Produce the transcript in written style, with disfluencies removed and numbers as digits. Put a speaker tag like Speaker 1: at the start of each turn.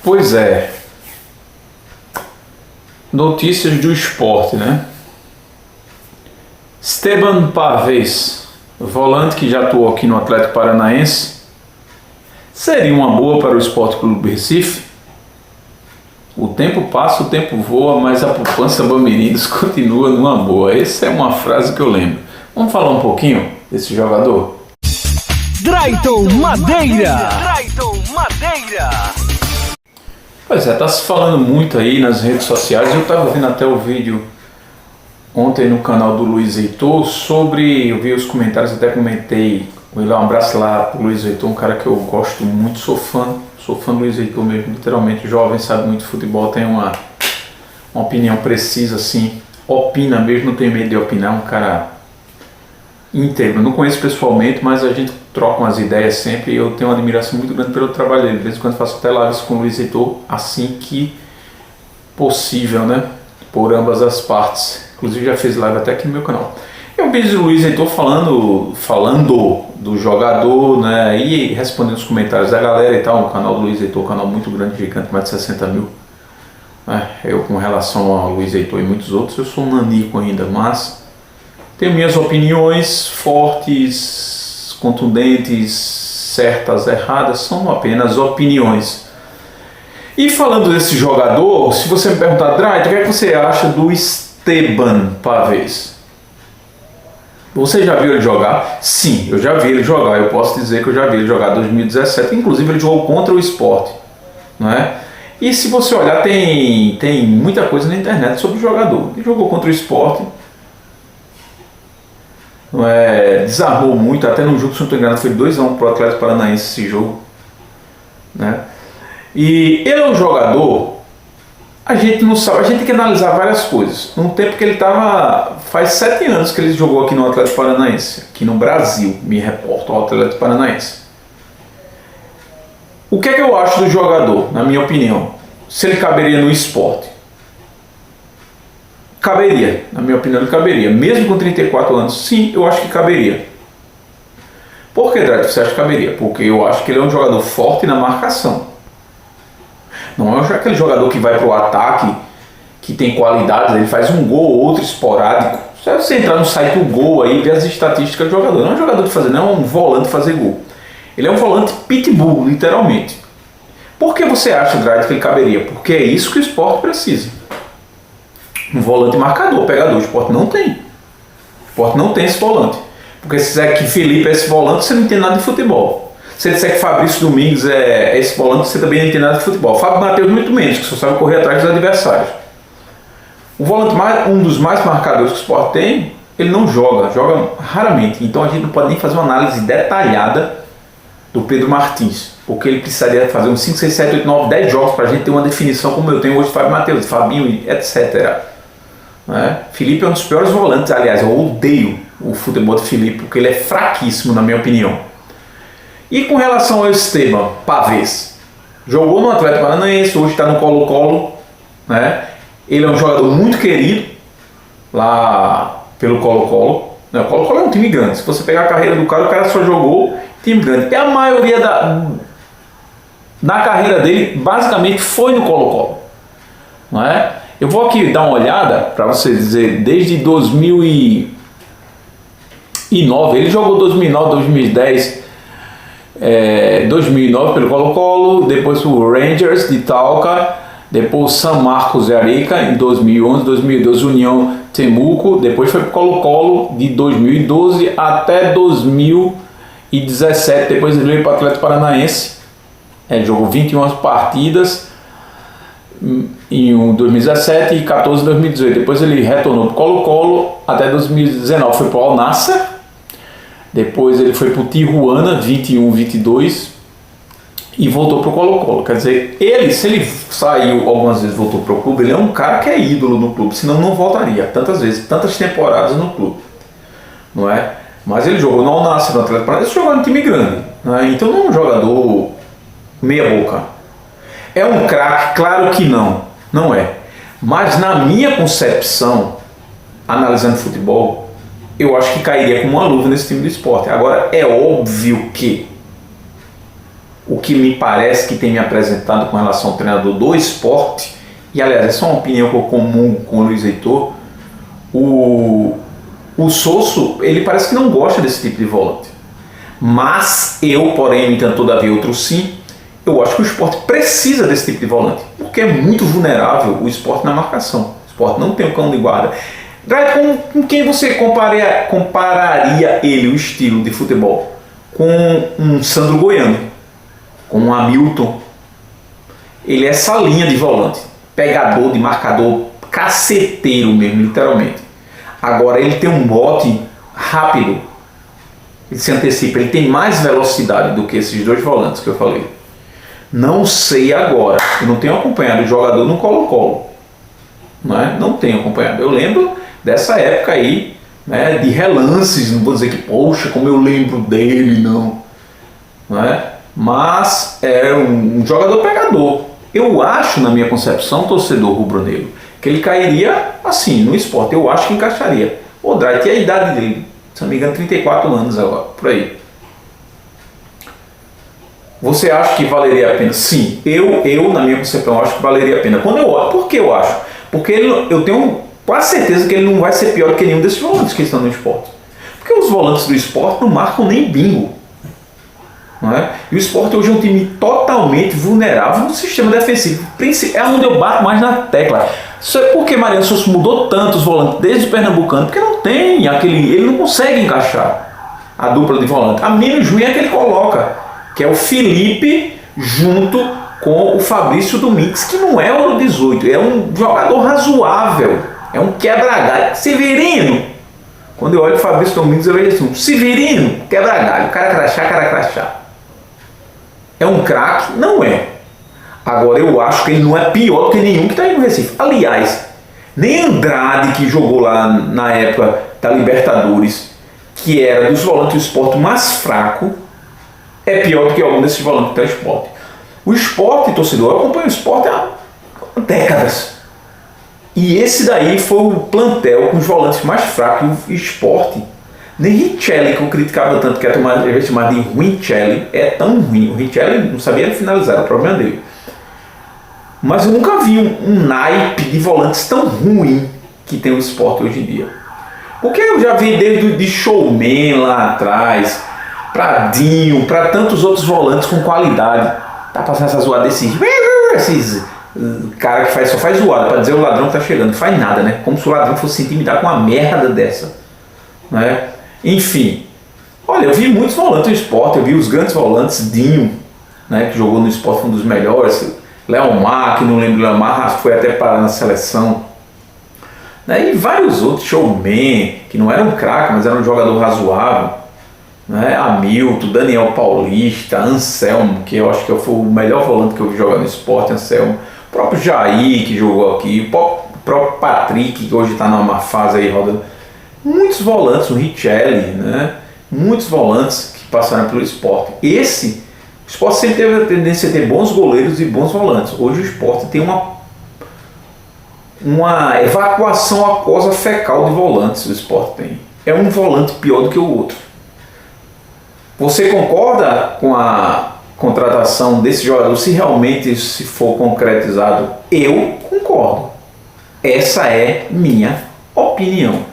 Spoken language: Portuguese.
Speaker 1: Pois é, notícias do esporte, né? Esteban Pavés, volante que já atuou aqui no Atlético Paranaense, seria uma boa para o Sport Clube Recife? O tempo passa, o tempo voa, mas a poupança Bamerindos continua numa boa. Essa é uma frase que eu lembro. Vamos falar um pouquinho desse jogador?
Speaker 2: Drayton Madeira.
Speaker 1: Pois é, tá se falando muito aí nas redes sociais. Eu tava vendo até o vídeo ontem no canal do Luiz Heitor sobre, eu vi os comentários, até comentei, um abraço lá pro Luiz Heitor, um cara que eu gosto muito, sou fã do Luiz Heitor mesmo, literalmente jovem, sabe muito de futebol, tem uma opinião precisa assim, opina mesmo, não tem medo de opinar, um cara íntegro, não conheço pessoalmente, mas a gente troca umas ideias sempre e eu tenho uma admiração muito grande pelo trabalho dele. De vez em quando faço até lives com o Luiz Heitor, assim que possível, né? Por ambas as partes. Inclusive já fez live até aqui no meu canal. Eu vi o Luiz Heitor falando do jogador, né? E respondendo os comentários da galera e tal. O canal do Luiz Heitor, um canal muito grande, gigante, mais de 60 mil. Eu, com relação ao Luiz Heitor e muitos outros, eu sou um nanico ainda, mas tenho minhas opiniões fortes, contundentes, certas, erradas, são apenas opiniões. E falando desse jogador, se você me perguntar, Drayton, o que é que você acha do Esteban Pavés? Você já viu ele jogar? Sim, eu já vi ele jogar, eu posso dizer que eu já vi ele jogar em 2017, inclusive ele jogou contra o Sport, não é? E se você olhar, tem muita coisa na internet sobre o jogador. Ele jogou contra o Sport, desarmou muito, até no jogo, se não estou enganado, foi 2-1 para o Atlético Paranaense esse jogo, né? E ele é um jogador, a gente não sabe, a gente tem que analisar várias coisas. No tempo que ele estava, faz 7 anos que ele jogou aqui no Atlético Paranaense, aqui no Brasil, me reporto ao Atlético Paranaense. O que é que eu acho do jogador, na minha opinião? Se ele caberia no Sport? Caberia, na minha opinião ele caberia, mesmo com 34 anos, sim, eu acho que caberia. Por que, Drayton, você acha que caberia? Porque eu acho que ele é um jogador forte na marcação. Não é aquele jogador que vai para o ataque, que tem qualidades, ele faz um gol ou outro esporádico. Se você entrar no site do Gol aí e ver as estatísticas do jogador, não é um jogador de fazer, não é um volante de fazer gol. Ele é um volante pitbull, literalmente. Por que você acha, Drayton, que ele caberia? Porque é isso que o Sport precisa. Um volante marcador, pegador. O Sport não tem. O Sport não tem esse volante. Porque se disser que Felipe é esse volante, você não entende nada de futebol. Se disser que Fabrício Domingos é esse volante, você também não entende nada de futebol. Fábio Matheus muito menos, que só sabe correr atrás dos adversários. O volante, um dos mais marcadores que o Sport tem, ele não joga raramente. Então a gente não pode nem fazer uma análise detalhada do Pedro Martins, porque ele precisaria fazer uns 5, 6, 7, 8, 9, 10 jogos para a gente ter uma definição como eu tenho hoje de Fábio Matheus, Fabinho, etc. Felipe é um dos piores volantes, aliás, eu odeio o futebol de Felipe, porque ele é fraquíssimo, na minha opinião. E com relação ao Esteban Pavés, jogou no Atlético Paranaense, hoje está no Colo-Colo, né? Ele é um jogador muito querido lá pelo Colo-Colo. O Colo-Colo é um time grande, se você pegar a carreira do cara, o cara só jogou time grande. E a maioria da carreira dele basicamente foi no Colo-Colo, não é? Eu vou aqui dar uma olhada para você dizer, desde 2009, ele jogou 2009, 2010, 2009 pelo Colo-Colo, depois o Rangers de Talca, depois São Marcos de Arica em 2011, 2012 União Temuco, depois foi para o Colo-Colo de 2012 até 2017, depois ele veio para o Atlético Paranaense, jogou 21 partidas em 2017 e 14 em 2018, depois ele retornou para o Colo-Colo até 2019, foi para o Al Nassr, depois ele foi para o Tijuana 21, 22 e voltou para o Colo-Colo. Quer dizer, se ele saiu algumas vezes, voltou para o clube, ele é um cara que é ídolo no clube, senão não voltaria tantas vezes, tantas temporadas no clube, não é? Mas ele jogou no Al Nassr, no Atlético Paranaense, jogou no time grande, não é? Então não é um jogador meia boca. É um craque? Claro que não é. Mas na minha concepção, analisando futebol, eu acho que cairia como uma luva nesse time do Sport. Agora, é óbvio que o que me parece que tem me apresentado com relação ao treinador do Sport, e aliás, essa é uma opinião que eu comungo com o Luiz Heitor, o Sosso, ele parece que não gosta desse tipo de volante. Mas eu, porém, no entanto, todavia, outro sim, eu acho que o Sport precisa desse tipo de volante, porque é muito vulnerável o Sport na marcação. O Sport não tem um cão de guarda. Com quem você compararia ele, o estilo de futebol? Com um Sandro Goiano, com um Hamilton. Ele é essa linha de volante, pegador, de marcador, caceteiro mesmo, literalmente. Agora ele tem um bote rápido, ele se antecipa, ele tem mais velocidade do que esses dois volantes que eu falei. Não sei agora, eu não tenho acompanhado o jogador no Colo-Colo, não tenho acompanhado. Eu lembro dessa época aí, né, de relances, não vou dizer que, poxa, como eu lembro dele, não é? Mas é um jogador pegador. Eu acho, na minha concepção, torcedor rubro-negro, que ele cairia assim, no Sport. Eu acho que encaixaria. O Dreit é a idade dele, se não me engano, 34 anos agora, por aí. Você acha que valeria a pena? Sim, eu na minha concepção, acho que valeria a pena. Quando eu olho, por que eu acho? Porque eu tenho quase certeza que ele não vai ser pior do que nenhum desses volantes que estão no Sport. Porque os volantes do Sport não marcam nem bingo. Não é? E o Sport hoje é um time totalmente vulnerável no sistema defensivo. É onde eu bato mais na tecla. Por que Mariano Souza mudou tanto os volantes desde o Pernambucano? Porque não tem aquele. Ele não consegue encaixar a dupla de volante. A menos ruim é que ele coloca, que é o Felipe junto com o Fabrício Domingues, que não é o 18, é um jogador razoável, é um quebra-galho. Severino. Quando eu olho o Fabrício Domingues, eu vejo assim: Severino, quebra-galho, cara crachá. É um craque? Não é. Agora eu acho que ele não é pior do que nenhum que está aí no Recife. Aliás, nem Andrade, que jogou lá na época da Libertadores, que era dos volantes do Sport mais fraco, é pior do que algum desses volantes do Sport. O Sport, torcedor, eu acompanho o Sport há décadas. E esse daí foi o plantel com os volantes mais fracos do Sport. Nem Richelli, que eu criticava tanto, que é chamado de Richelli, é tão ruim. O Richelli não sabia finalizar, era o problema dele. Mas eu nunca vi um naipe de volantes tão ruim que tem o Sport hoje em dia. Porque eu já vi desde de Showman lá atrás, pra Dinho, pra tantos outros volantes com qualidade. Tá passando essa zoada esses cara que só faz zoada pra dizer o ladrão que tá chegando. Não faz nada, né? Como se o ladrão fosse se intimidar com uma merda dessa. Né? Enfim, olha, eu vi muitos volantes do Sport, eu vi os grandes volantes, Dinho, né, que jogou no Sport, foi um dos melhores, Leomar, que não lembro, Leomar foi até parar na seleção, né, e vários outros, Showman, que não era um craque, mas era um jogador razoável, né, Hamilton, Daniel Paulista, Anselmo, que eu acho que foi o melhor volante que eu vi jogar no Sport, Anselmo, o próprio Jair, que jogou aqui, o próprio Patrick, que hoje está numa fase aí rodando. Muitos volantes, o Richelli, né? Muitos volantes que passaram pelo Sport. O Sport sempre teve a tendência a ter bons goleiros e bons volantes. Hoje o Sport tem uma evacuação aquosa fecal de volantes. O Sport tem. É um volante pior do que o outro. Você concorda com a contratação desse jogador? Se realmente se for concretizado, eu concordo. Essa é minha opinião.